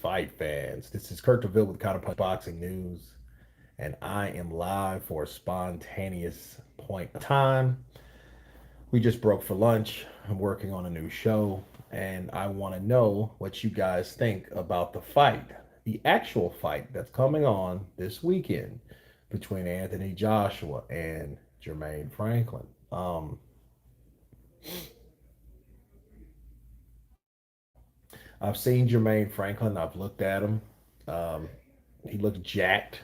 fight fans? This is Kurt DeVille with Counterpunch Boxing News, and I am live for a spontaneous point of time. We just broke for lunch. I'm working on a new show, and I want to know what you guys think about the actual fight that's coming on this weekend between Anthony Joshua and Jermaine Franklin. I've seen Jermaine Franklin. I've looked at him. Um, he looks jacked.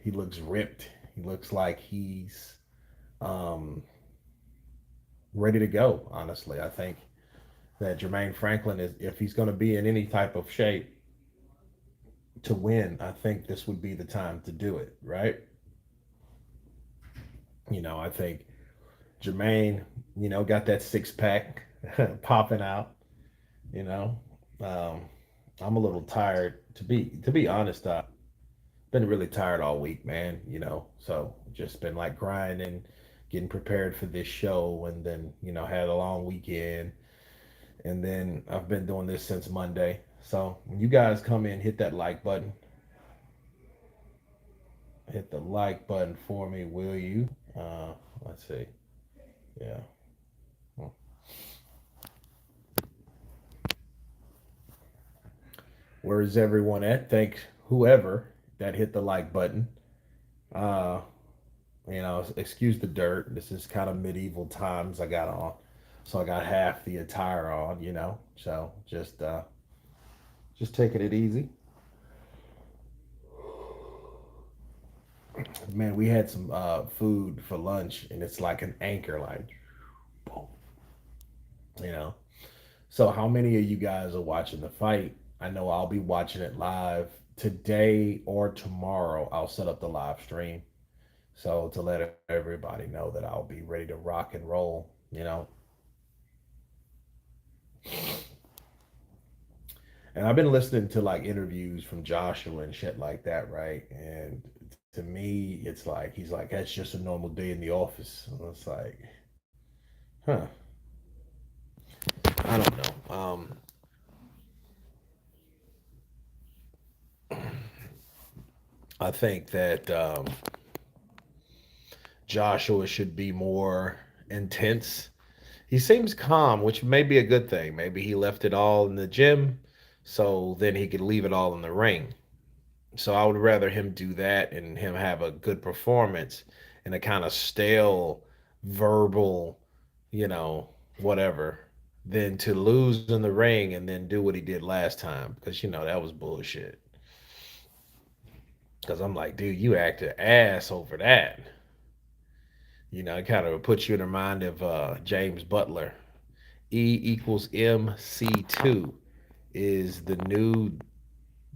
He looks ripped. He looks like he's um, ready to go. Honestly, I think that Jermaine Franklin is, if he's going to be in any type of shape to win, I think this would be the time to do it. Right? I think Jermaine, got that six pack popping out. You know, um, I'm a little tired to be honest. Been really tired all week, man. So just been like grinding, getting prepared for this show, and then had a long weekend, and then I've been doing this since Monday. So when you guys come in, hit that like button, hit the like button for me, will you? Let's see, yeah. Where is everyone at? Thank whoever that hit the like button. Uh, excuse the dirt. This is kind of medieval times I got on. So I got half the attire on. So just taking it easy. Man, we had some food for lunch and it's like an anchor, like boom, you know. So how many of you guys are watching the fight? I know I'll be watching it live today or tomorrow. I'll set up the live stream. So to let everybody know that I'll be ready to rock and roll. And I've been listening to like interviews from Joshua and shit like that, right? And to me, it's like he's like, that's just a normal day in the office. And it's like, huh, I don't know. I think that Joshua should be more intense. He seems calm, which may be a good thing. Maybe he left it all in the gym, so then he could leave it all in the ring. So I would rather him do that and him have a good performance and a kind of stale verbal, you know, whatever, than to lose in the ring and then do what he did last time because that was bullshit. Because I'm like, dude, you acted ass over that. It kind of puts you in the mind of James Butler. E equals MC2 is the new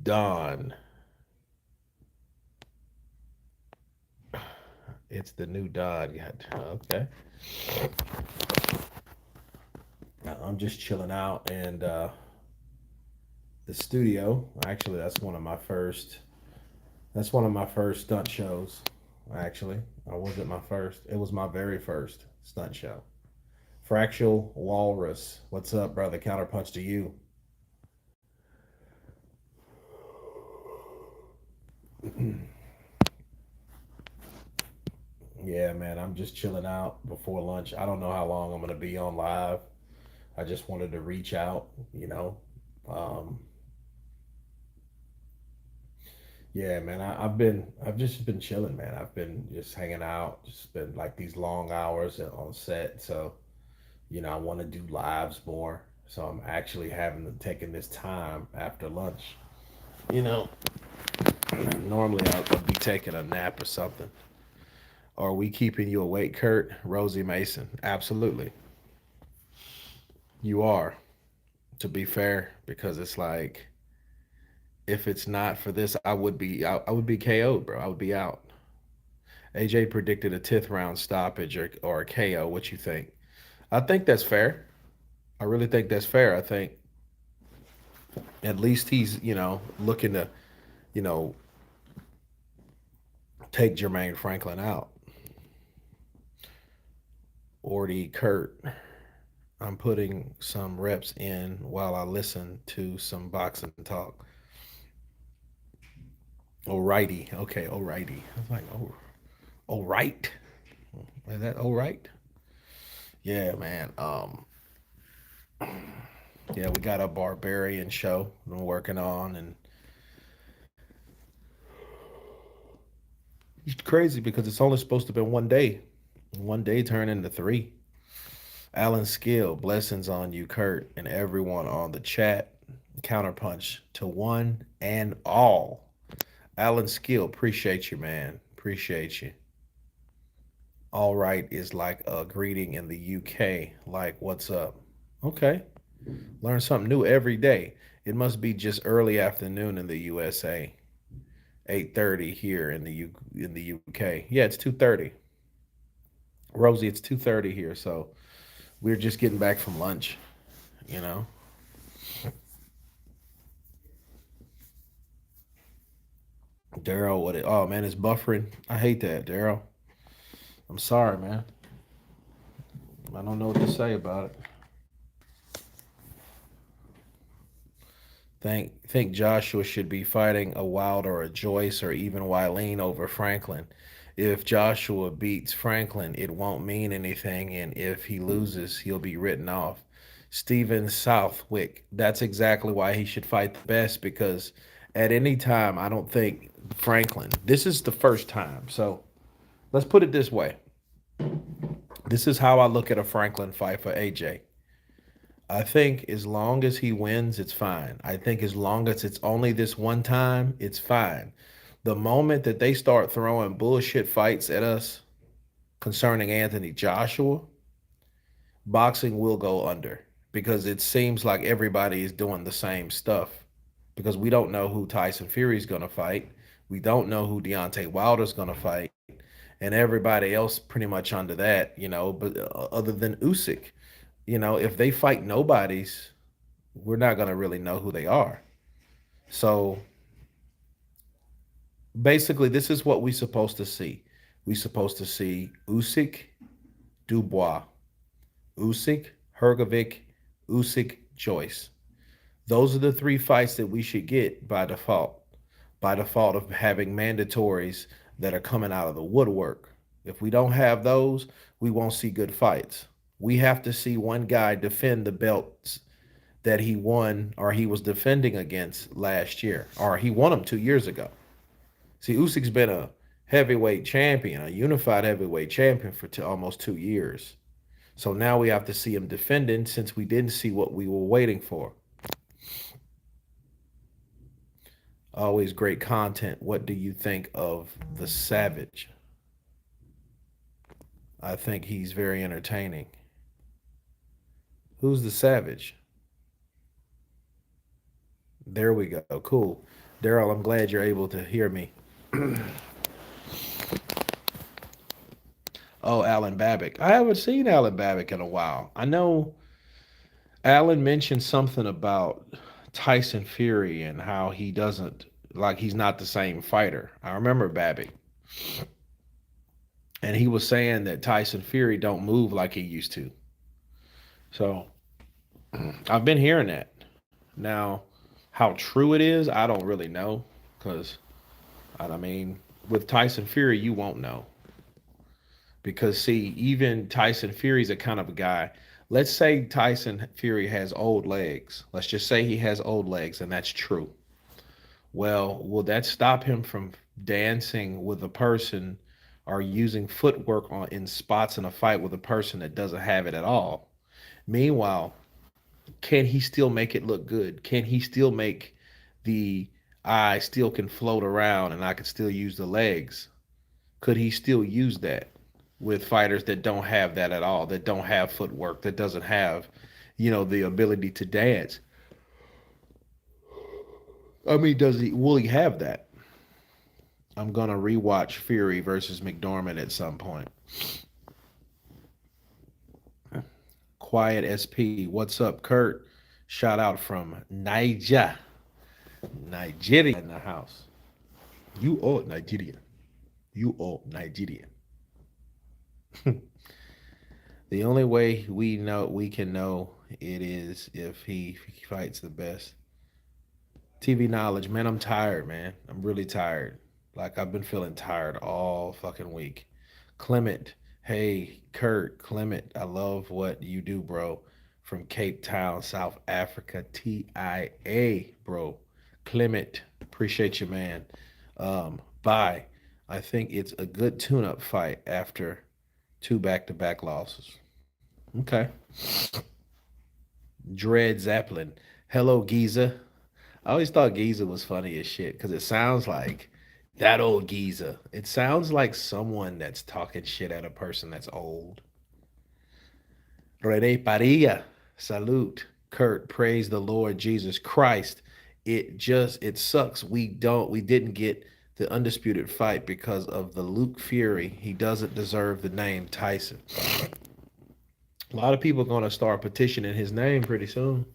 Don. It's the new Don. Okay. I'm just chilling out and the studio. Actually, that's one of my first. That's one of my first stunt shows. Actually, I wasn't my first. It was my very first stunt show. Fractal Walrus. What's up, brother? Counterpunch to you. Yeah, man, I'm just chilling out before lunch. I don't know how long I'm going to be on live. I just wanted to reach out. Um, yeah, man, I've just been chilling, man. I've been just hanging out, just been like these long hours on set. So, I want to do lives more. So I'm actually having to taking this time after lunch. You know, normally I'll be taking a nap or something. Are we keeping you awake, Kurt? Rosie Mason. Absolutely. You are, to be fair, because it's like if it's not for this, I would be KO'd, bro. I would be out. AJ predicted a 10th round stoppage or a KO. What you think? I think that's fair. I really think that's fair. I think at least he's, looking to, you know, take Jermaine Franklin out. Ordy Kurt. I'm putting some reps in while I listen to some boxing talk. Alrighty. Okay, alrighty. I was like, oh, all right. Is that all right? Yeah, man. Yeah, we got a barbarian show I'm working on, and it's crazy because it's only supposed to be one day. One day turned into three. Alan Skill, blessings on you, Kurt, and everyone on the chat. Counterpunch to one and all. Alan Skill, appreciate you, man. Appreciate you. All right is like a greeting in the UK, like what's up? Okay. Learn something new every day. It must be just early afternoon in the USA. 8:30 here in the UK. Yeah, it's 2:30. Rosie, it's 2:30 here, so we're just getting back from lunch, you know. Daryl, what it oh man, it's buffering. I hate that, Daryl. I'm sorry, man. I don't know what to say about it. Think Joshua should be fighting a Wilder or a Joyce or even Wileen over Franklin. If Joshua beats Franklin, it won't mean anything, and if he loses, he'll be written off. Steven Southwick, that's exactly why he should fight the best because at any time, I don't think Franklin, this is the first time. So let's put it this way. This is how I look at a Franklin fight for AJ. I think as long as he wins, it's fine. I think as long as it's only this one time, it's fine. The moment that they start throwing bullshit fights at us concerning Anthony Joshua, boxing will go under because it seems like everybody is doing the same stuff. Because we don't know who Tyson Fury is going to fight. We don't know who Deontay Wilder's going to fight. And everybody else pretty much under that, but other than Usyk, if they fight nobodies, we're not going to really know who they are. So basically, this is what we're supposed to see. We're supposed to see Usyk, Dubois, Usyk, Hergovic, Usyk, Joyce. Those are the three fights that we should get by default of having mandatories that are coming out of the woodwork. If we don't have those, we won't see good fights. We have to see one guy defend the belts that he won or he was defending against last year, or he won them 2 years ago. See, Usyk's been a heavyweight champion, a unified heavyweight champion for almost 2 years. So now we have to see him defending since we didn't see what we were waiting for. Always great content. What do you think of the Savage? I think he's very entertaining. Who's the Savage? There we go. Cool. Daryl, I'm glad you're able to hear me. Oh, Alan Babbitt. I haven't seen Alan Babbitt in a while. I know Alan mentioned something about Tyson Fury and how he doesn't like he's not the same fighter. I remember Babbitt, and he was saying that Tyson Fury don't move like he used to. So I've been hearing that. Now, how true it is, I don't really know, because I mean, with Tyson Fury, you won't know because see, even Tyson Fury's a kind of a guy. Let's say Tyson Fury has old legs. Let's just say he has old legs, and that's true. Well, will that stop him from dancing with a person or using footwork in spots in a fight with a person that doesn't have it at all? Meanwhile, can he still make it look good? Can he still make the I still can float around and I can still use the legs? Could he still use that with fighters that don't have that at all, that don't have footwork, that doesn't have, the ability to dance? I mean, will he have that? I'm gonna rewatch Fury versus McDormand at some point. Quiet SP, what's up, Kurt? Shout out from Nigeria in the house. You are Nigeria. You are Nigeria. The only way we can know it is if he fights the best. TV knowledge, man. I'm tired, man. I'm really tired. Like I've been feeling tired all fucking week. Clement, hey, Kurt, Clement, I love what you do, bro. From Cape Town, South Africa, TIA, bro. Clement, appreciate you, man. Bye. I think it's a good tune-up fight after two back-to-back losses. Okay. Dread Zeppelin. Hello, Giza. I always thought Giza was funny as shit because it sounds like that old Giza. It sounds like someone that's talking shit at a person that's old. Rene Padilla. Salute. Kurt, praise the Lord Jesus Christ. It sucks. We didn't get the undisputed fight because of the Luke Fury. He doesn't deserve the name Tyson. A lot of people are gonna start petitioning his name pretty soon.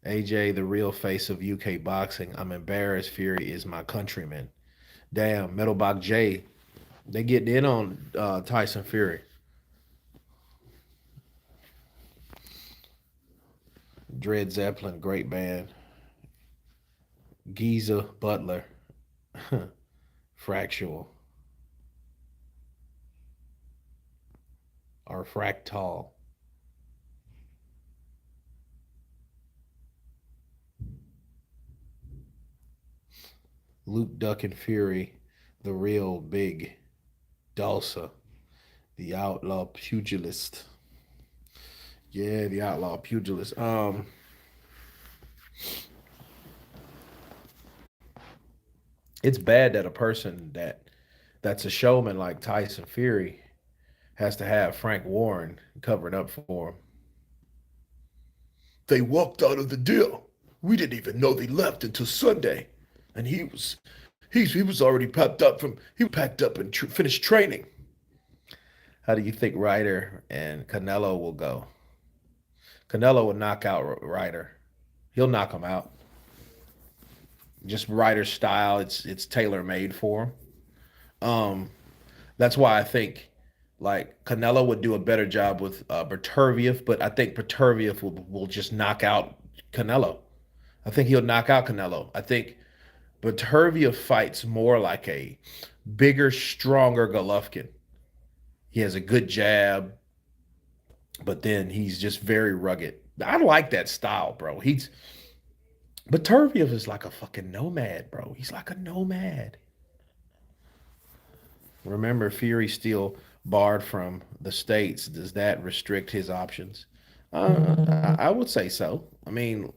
AJ, the real face of UK boxing. I'm embarrassed. Fury is my countryman. Damn, Metalbox J, they getting in on Tyson Fury. Dread Zeppelin, great band. Giza Butler, Fractual or Fractal. Luke Duck and Fury, the real big Dulce, the outlaw pugilist. Yeah, the outlaw pugilist. It's bad that a person that's a showman like Tyson Fury has to have Frank Warren covering up for him. They walked out of the deal. We didn't even know they left until Sunday, and he was already packed up and finished training. How do you think Ryder and Canelo will go? Canelo will knock out Ryder. He'll knock him out. Just Ryder's style. It's tailor made for him. Um, that's why I think like Canelo would do a better job with Berterviev, but I think Berterviev will just knock out Canelo. I think he'll knock out Canelo. I think Berterviev fights more like a bigger, stronger Golovkin. He has a good jab, but then he's just very rugged. I like that style, bro. Berterviev is like a fucking nomad, bro. He's like a nomad. Remember, Fury still barred from the states. Does that restrict his options? I would say so. I mean,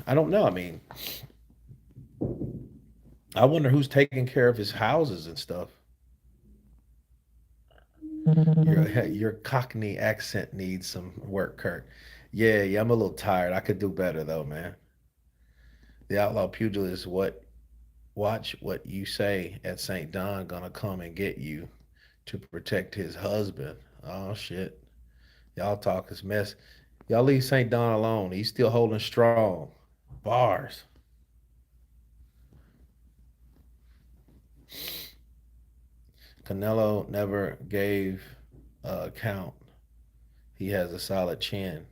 I don't know. I mean, I wonder who's taking care of his houses and stuff. Your Cockney accent needs some work, Kurt. Yeah, yeah, I'm a little tired. I could do better though, man. The outlaw pugilist, what watch what you say at St. Don gonna come and get you to protect his husband. Oh shit. Y'all talk is mess. Y'all leave St. Don alone. He's still holding strong. Bars. Canelo never gave a count. He has a solid chin.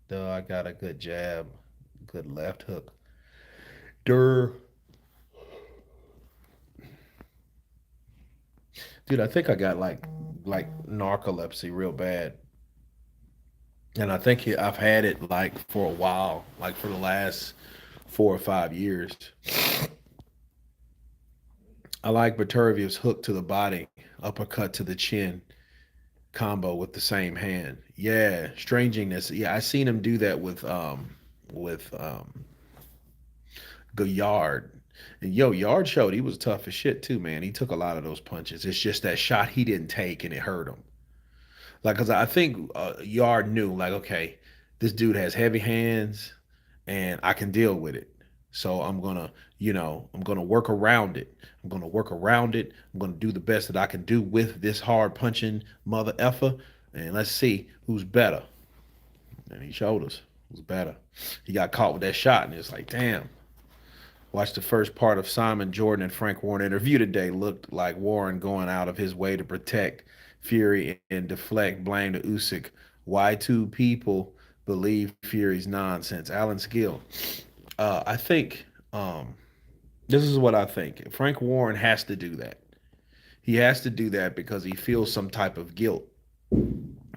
Though I got a good jab, good left hook. Durr. Dude, I think I got like narcolepsy real bad. And I think I've had it like for a while, like for the last 4 or 5 years. I like Baturviev's hook to the body, uppercut to the chin combo with the same hand. Yeah, stranginess. Yeah, I seen him do that with Yard. And yo, Yard showed he was tough as shit too, man. He took a lot of those punches. It's just that shot he didn't take and it hurt him. Like, cause I think Yard knew, like, okay, this dude has heavy hands, and I can deal with it. So I'm gonna work around it. I'm gonna work around it. I'm gonna do the best that I can do with this hard punching mother effer, and let's see who's better. And he showed us who's better. He got caught with that shot, and it's like, damn. Watched the first part of Simon Jordan and Frank Warren interview today. Looked like Warren going out of his way to protect Fury and deflect blame to Usyk Why two people believe Fury's nonsense. Alan Skill. I think this is what I think. Frank Warren has to do that. He has to do that because he feels some type of guilt.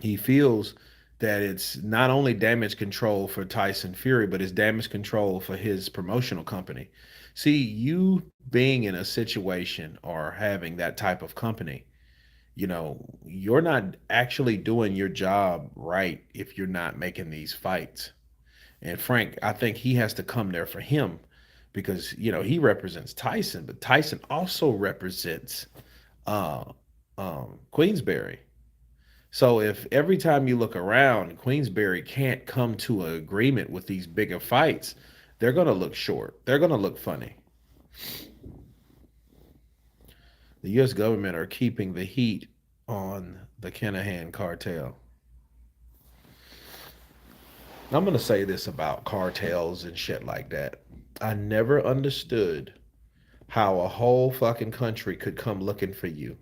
He feels that it's not only damage control for Tyson Fury, but it's damage control for his promotional company. See, you being in a situation or having that type of company, you're not actually doing your job right if you're not making these fights. And Frank, I think he has to come there for him because, he represents Tyson, but Tyson also represents uh, Queensberry. So if every time you look around, Queensberry can't come to an agreement with these bigger fights, they're going to look short. They're going to look funny. The U.S. government are keeping the heat on the Kinahan cartel. I'm going to say this about cartels and shit like that. I never understood how a whole fucking country could come looking for you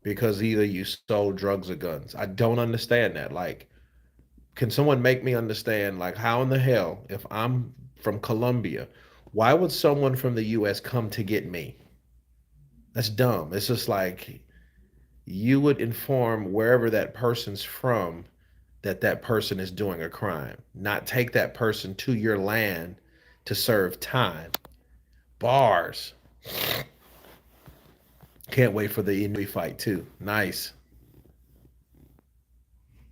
because either you sold drugs or guns. I don't understand that. Like, can someone make me understand, like, how in the hell, if I'm from Colombia, why would someone from the US come to get me? That's dumb. It's just like you would inform wherever that person's from that that person is doing a crime, not take that person to your land to serve time. Bars. Can't wait for the Inui fight too. Nice.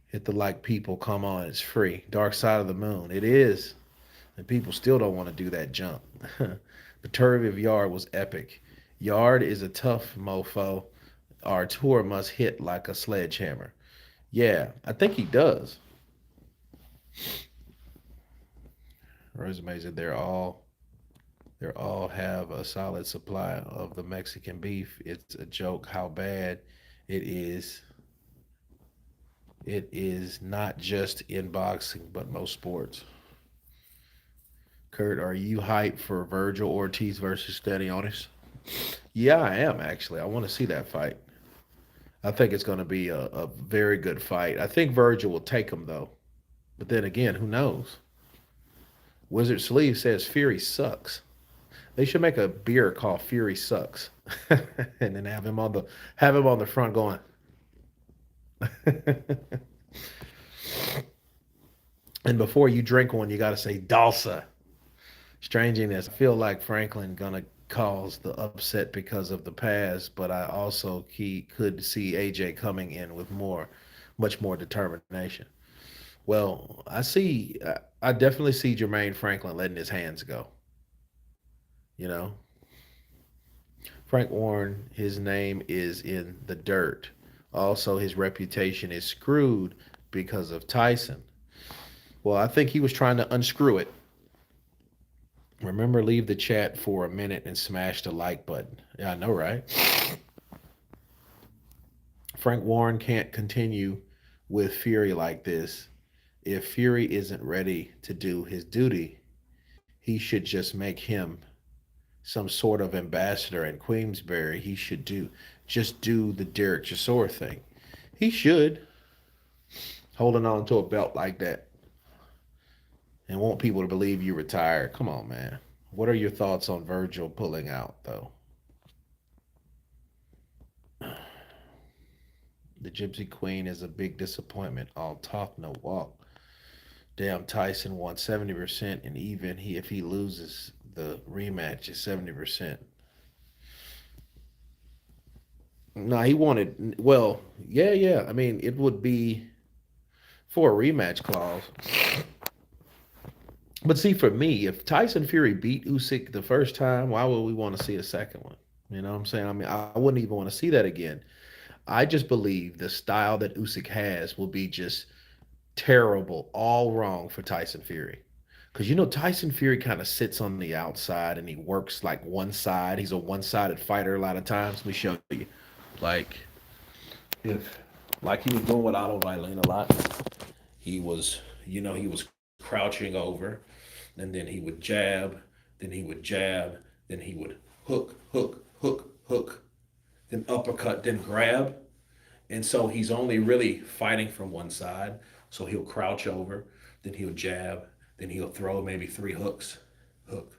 Hit the like people. Come on, it's free. Dark Side of the Moon. It is. And people still don't want to do that jump. The Turvy of Yard was epic. Yard is a tough mofo. Our tour must hit like a sledgehammer. Yeah, I think he does. Resumes that they're all have a solid supply of the Mexican beef. It's a joke how bad it is. It is not just in boxing, but most sports. Kurt, are you hyped for Virgil Ortiz versus Stanionis? Yeah, I am actually. I want to see that fight. I think it's going to be a very good fight. I think Virgil will take him though. But then again, who knows? Wizard Sleeve says Fury sucks. They should make a beer called Fury Sucks, and then have him on the front going. And before you drink one, you got to say Dalsa. Strangeness. I feel like Franklin gonna cause the upset because of the past, but I also he could see AJ coming in with much more determination. Well, I definitely see Jermaine Franklin letting his hands go. You know, Frank Warren, his name is in the dirt. Also, his reputation is screwed because of Tyson. Well, I think he was trying to unscrew it. Remember, leave the chat for a minute and smash the like button. Yeah, I know, right? Frank Warren can't continue with Fury like this. If Fury isn't ready to do his duty, he should just make him some sort of ambassador in Queensberry. He should do the Derek Chisora thing. He should holding on to a belt like that and want people to believe you retired. Come on, man. What are your thoughts on Virgil pulling out though? The Gypsy Queen is a big disappointment. All talk, no walk. Damn, Tyson won 70%, and even if he loses the rematch, is 70%. No, he wanted. Well, yeah, yeah. I mean, it would be for a rematch clause. But see, for me, if Tyson Fury beat Usyk the first time, why would we want to see a second one? You know what I'm saying? I mean, I wouldn't even want to see that again. I just believe the style that Usyk has will be just terrible, all wrong for Tyson Fury. Because Tyson Fury kind of sits on the outside and he works like one side. He's a one-sided fighter a lot of times. Let me show you. Like if like he was doing with Otto Wallin a lot. He was crouching over, and then he would jab, then he would jab, then he would hook, hook, hook, hook, then uppercut, then grab. And so he's only really fighting from one side. So he'll crouch over, then he'll jab, then he'll throw maybe three hooks, hook,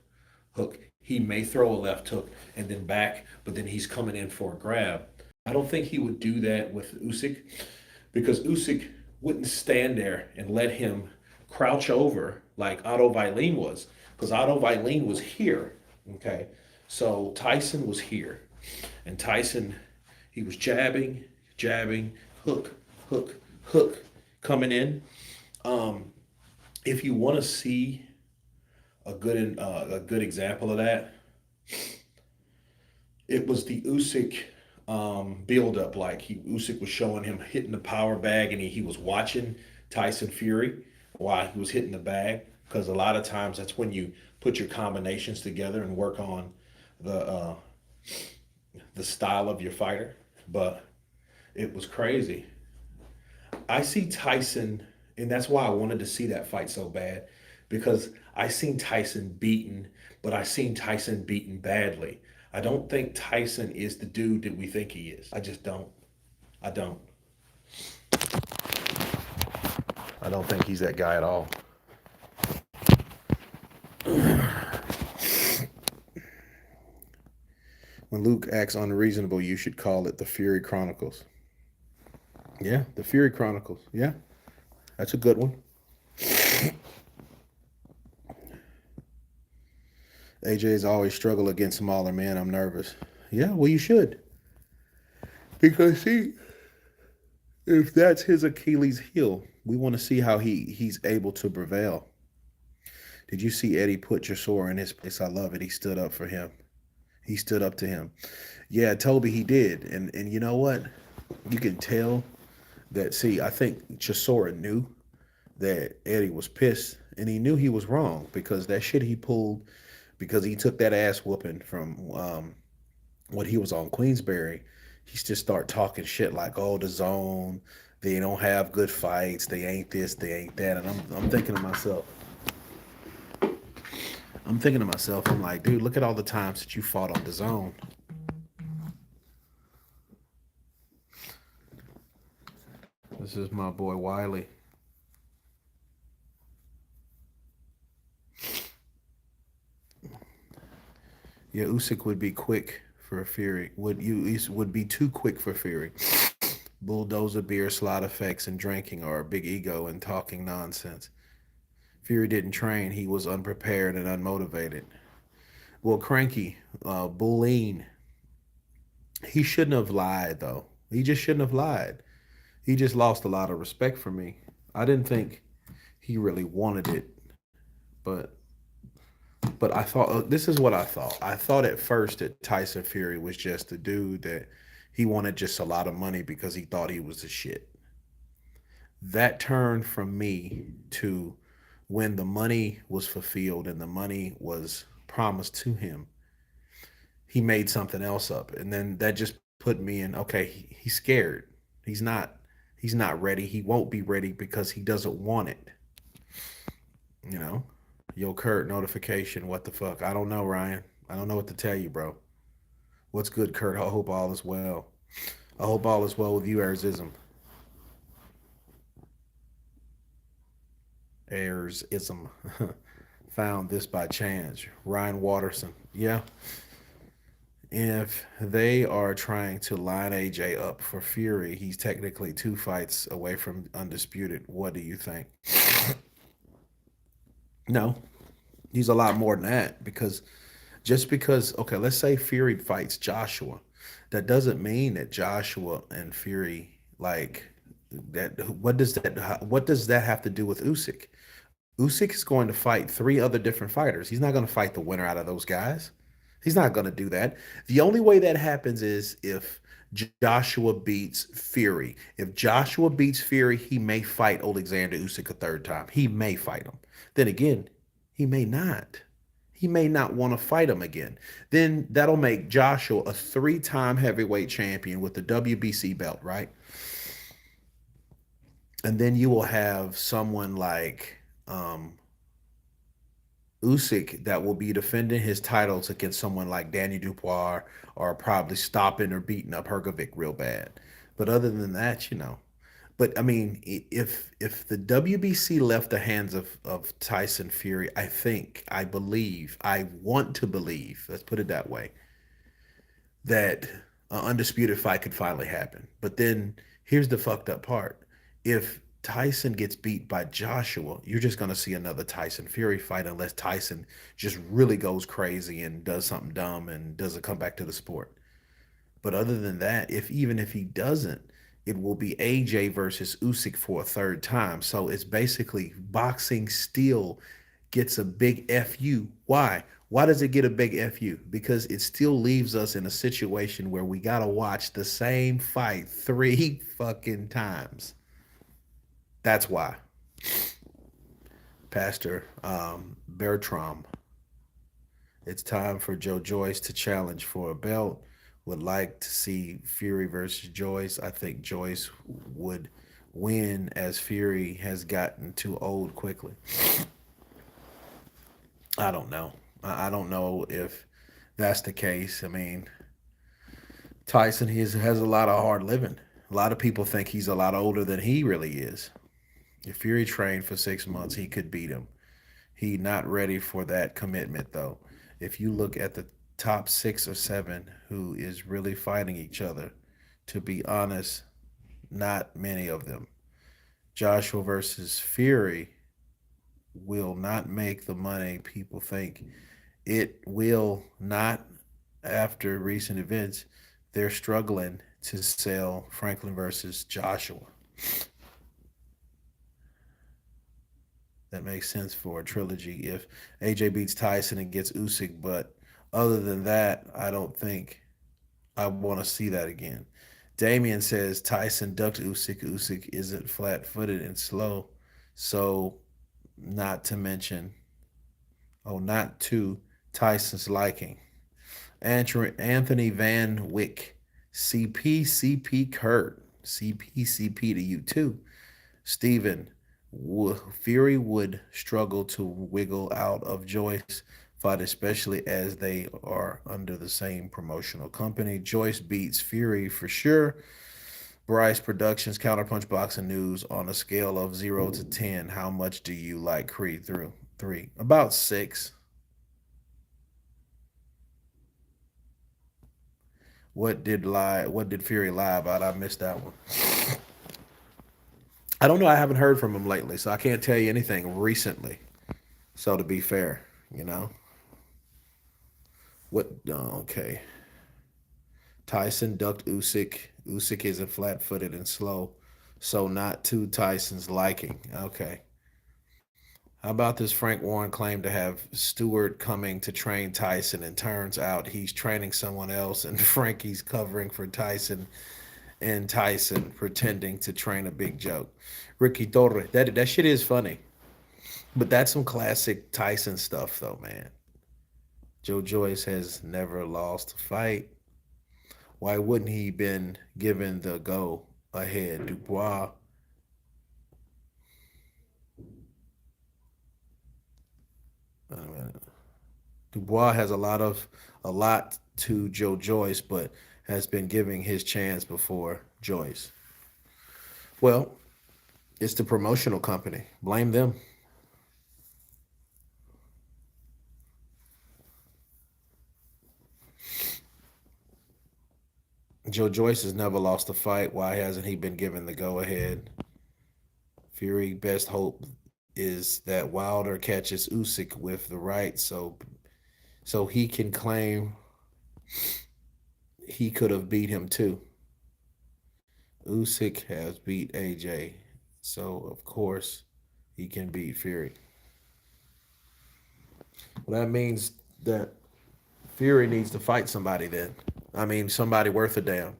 hook. He may throw a left hook and then back, but then he's coming in for a grab. I don't think he would do that with Usyk because Usyk wouldn't stand there and let him crouch over like Otto Vailene was, because Otto Vailene was here. Okay, so Tyson was here, and Tyson, he was jabbing, jabbing, hook, hook, hook, coming in. Um, if you want to see a good example of that, it was the Usyk build up. Like Usyk was showing him hitting the power bag, and he was watching Tyson Fury while he was hitting the bag. Because a lot of times that's when you put your combinations together and work on the the style of your fighter. But it was crazy. I see Tyson, and that's why I wanted to see that fight so bad, because I seen Tyson beaten, but I seen Tyson beaten badly. I don't think Tyson is the dude that we think he is. I just don't. I don't. I don't think he's that guy at all. When Luke acts unreasonable, you should call it the Fury Chronicles. Yeah, the Fury Chronicles. Yeah, that's a good one. AJ's always struggle against smaller men. I'm nervous. Yeah, well, you should. Because, see, if that's his Achilles heel, we want to see how he's able to prevail. Did you see Eddie put Chisora in his place? I love it. He stood up for him. He stood up to him. Yeah, Toby, he did. And you know what? You can tell that, see, I think Chisora knew that Eddie was pissed, and he knew he was wrong because that shit he pulled, because he took that ass whooping from when he was on Queensberry. He just start talking shit like, "Oh, the zone, they don't have good fights. They ain't this, they ain't that." And I'm thinking to myself, I'm like, dude, look at all the times that you fought on the zone. This is my boy Wiley. Yeah, Usyk would be quick for Fury. Would be too quick for Fury. Bulldozer, beer, slot effects, and drinking are a big ego and talking nonsense. Fury didn't train. He was unprepared and unmotivated. Well, Cranky, Bulleen, he shouldn't have lied, though. He just shouldn't have lied. He just lost a lot of respect for me. I didn't think he really wanted it, but I thought this is what I thought. I thought at first that Tyson Fury was just a dude that he wanted just a lot of money because he thought he was the shit. That turned from me to when the money was fulfilled and the money was promised to him, he made something else up. And then that just put me in, okay, he's scared. He's not he's not ready. He won't be ready because he doesn't want it. You know? Yo, Kurt, notification. What the fuck? I don't know, Ryan. I don't know what to tell you, bro. What's good, Kurt? I hope all is well. I hope all is well with you, Airsism. Airsism. Found this by chance. Ryan Watterson. Yeah. If they are trying to line AJ up for Fury, he's technically two fights away from undisputed. What do you think? No, he's a lot more than that because just because, okay, let's say Fury fights Joshua, that doesn't mean that Joshua and Fury like that. What does that have to do with Usyk? Usyk is going to fight three other different fighters. He's not going to fight the winner out of those guys. He's not going to do that. The only way that happens is if Joshua beats Fury. If Joshua beats Fury, he may fight Alexander Usyk a third time. He may fight him. Then again, he may not. He may not want to fight him again. Then that'll make Joshua a three-time heavyweight champion with the WBC belt, right? And then you will have someone like Usyk that will be defending his titles against someone like Danny Dubois or probably stopping or beating up Hergovic real bad. But other than that, but I mean, if the WBC left the hands of Tyson Fury, I believe, I want to believe, let's put it that way, that an undisputed fight could finally happen. But then here's the fucked up part. If Tyson gets beat by Joshua, you're just going to see another Tyson Fury fight unless Tyson just really goes crazy and does something dumb and doesn't come back to the sport. But other than that, if even if he doesn't, it will be AJ versus Usyk for a third time. So it's basically boxing still gets a big FU. Why? Why does it get a big FU? Because it still leaves us in a situation where we got to watch the same fight three fucking times. That's why. Pastor Bertram, it's time for Joe Joyce to challenge for a belt. Would like to see Fury versus Joyce. I think Joyce would win as Fury has gotten too old quickly. I don't know. I don't know if that's the case. I mean, Tyson has a lot of hard living. A lot of people think he's a lot older than he really is. If Fury trained for 6 months, he could beat him. He not ready for that commitment though. If you look at the top 6 or 7 who is really fighting each other, to be honest, not many of them. Joshua versus Fury will not make the money people think it will not. After recent events, they're struggling to sell Franklin versus Joshua. That makes sense for a trilogy if AJ beats Tyson and gets Usyk, but other than that, I don't think I want to see that again. Damien says Tyson ducked Usyk. Usyk isn't flat-footed and slow, so not to mention, not to Tyson's liking. Anthony Van Wyck, CP Kurt, CP to you too. Stephen, Fury would struggle to wiggle out of Joyce fight, especially as they are under the same promotional company. Joyce beats Fury for sure. Bryce Productions, Counterpunch Boxing News. On a scale of 0 to 10, how much do you like Creed through 3? About 6. What did Fury lie about? I missed that one. I don't know. I haven't heard from him lately, so I can't tell you anything recently. So to be fair, you know what? Okay, Tyson ducked Usyk. Usyk isn't flat-footed and slow, so not to Tyson's liking. Okay. How about this Frank Warren claim to have Stewart coming to train Tyson, and turns out he's training someone else, and Frankie's covering for Tyson, and Tyson pretending to train a big joke. Ricky Torre, that shit is funny, but that's some classic Tyson stuff, though, man. Joe Joyce has never lost a fight. Why wouldn't he been given the go ahead? Dubois, I mean, Dubois has a lot to Joe Joyce, but has been giving his chance before Joyce. Well, it's the promotional company. Blame them. Joe Joyce has never lost a fight. Why hasn't he been given the go ahead? Fury best hope is that Wilder catches Usyk with the right, so he can claim he could have beat him too. Usyk has beat AJ, so of course he can beat Fury. Well, that means that Fury needs to fight somebody then. I mean, somebody worth a damn.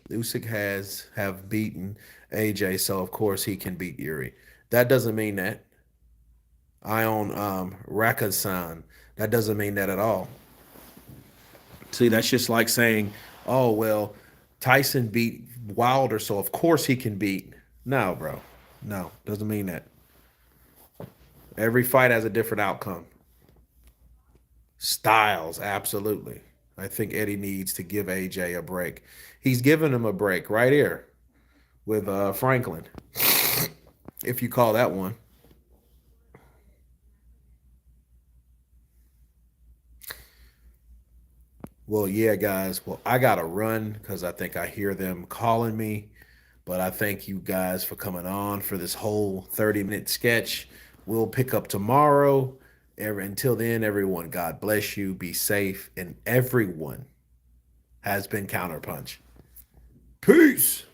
Usyk has have beaten AJ, so of course he can beat Fury. That doesn't mean that. I own Rakasan. That doesn't mean that at all. See, that's just like saying, oh, well, Tyson beat Wilder, so of course he can beat. No, bro. No, doesn't mean that. Every fight has a different outcome. Styles, absolutely. I think Eddie needs to give AJ a break. He's giving him a break right here with Franklin, if you call that one. Well, yeah, guys. Well, I got to run because I think I hear them calling me. But I thank you guys for coming on for this whole 30-minute sketch. We'll pick up tomorrow. Until then, everyone, God bless you. Be safe. And everyone has been Counterpunch. Peace.